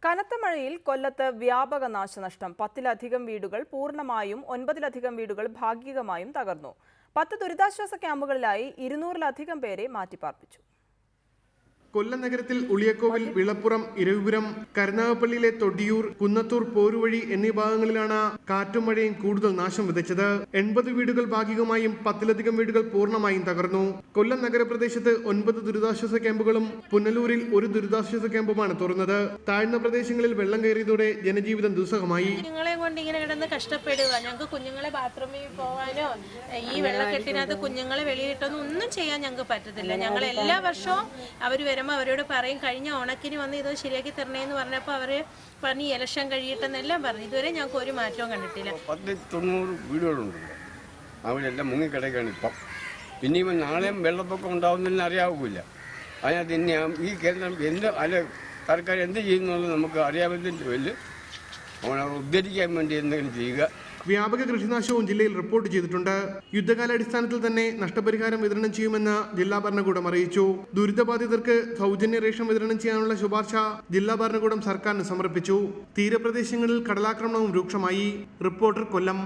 കനത്ത മഴയിൽ കൊല്ലത്ത് വ്യാപക നാശനഷ്ടം. 10-ലധികം വീടുകൾ പൂർണ്ണമായും 9-ലധികം വീടുകൾ ഭാഗികമായും തകർന്നു. 10 ദുരിതാശ്വാസ ക്യാമ്പുകളിലായി 200-ലധികം പേരെ മാറ്റിപ്പാർപ്പിച്ചു. കൊല്ലം നഗരത്തിൽ ഉളിയക്കോവിൽ, വിളപ്പുറം, ഇരവിപുരം, കരുനാഗപ്പള്ളിയിലെ തൊടിയൂർ, കുന്നത്തൂർ, പോരുവഴി എന്നീ ഭാഗങ്ങളിലാണ് കാറ്റും മഴയും കൂടുതൽ നാശം വിതച്ചത്. 80 വീടുകൾ ഭാഗികമായും 10-ലധികം വീടുകൾ പൂർണ്ണമായും തകർന്നു. കൊല്ലം നഗരപ്രദേശത്ത് 9 ദുരിതാശ്വാസ ക്യാമ്പുകളും പുനലൂരിൽ 1 ദുരിതാശ്വാസ ക്യാമ്പുമാണ് തുറന്നത്. താഴ്ന്ന പ്രദേശങ്ങളിൽ വെള്ളം കയറിയതോടെ ജനജീവിതം ദുസ്സഹമായി. കുഞ്ഞുങ്ങളെ കൊണ്ട് ഇങ്ങനെ കിടന്ന് കഷ്ടപ്പെടുക. ഞങ്ങൾക്ക് കുഞ്ഞുങ്ങളെ ബാത്റൂമിൽ പോകാനോ ഈ വെള്ളക്കെട്ടിനകത്ത് കുഞ്ഞുങ്ങളെ വെളിയിട്ടൊന്നും ഒന്നും ചെയ്യാൻ ഞങ്ങൾക്ക് പറ്റത്തില്ല. ഞങ്ങൾ എല്ലാ വർഷവും അവർ അവരോട് പറയും, കഴിഞ്ഞ ഓണക്കിന് വന്ന് ഇത് ശരിയാക്കി തരണേന്ന് പറഞ്ഞപ്പോൾ അവർ പറഞ്ഞ് ഇലക്ഷൻ കഴിയട്ടെന്നെല്ലാം പറഞ്ഞു. ഇതുവരെ ഞങ്ങൾക്ക് ഒരു മാറ്റവും കണ്ടിട്ടില്ല. 90 വീടുകളുണ്ട്, അവരെല്ലാം മുങ്ങിക്കിടക്കുകയാണ് ഇപ്പം. ഇനിയിപ്പോൾ നാളെയും വെള്ളപ്പൊക്കം ഉണ്ടാവുന്നതിന് അറിയാവില്ല. അതിനകത്ത് ഇനി ഈ കേന്ദ്രം അല്ല സർക്കാർ എന്ത് ചെയ്യുന്നുള്ളത് നമുക്ക് അറിയാമെന്നില്ല. ഉദ്ധരിക്കാൻ വേണ്ടി എന്തെങ്കിലും ചെയ്യുക. വ്യാപക കൃഷിനാശവും ജില്ലയിൽ റിപ്പോർട്ട് ചെയ്തിട്ടുണ്ട്. യുദ്ധകാലാടിസ്ഥാനത്തിൽ തന്നെ നഷ്ടപരിഹാരം വിതരണം ചെയ്യുമെന്ന് ജില്ലാ ഭരണകൂടം അറിയിച്ചു. ദുരിതബാധിതർക്ക് സൗജന്യ റേഷൻ വിതരണം ചെയ്യാനുള്ള ശുപാർശ ജില്ലാ ഭരണകൂടം സർക്കാരിന് സമർപ്പിച്ചു. തീരപ്രദേശങ്ങളിൽ കടലാക്രമണവും രൂക്ഷമായി. റിപ്പോർട്ടർ, കൊല്ലം.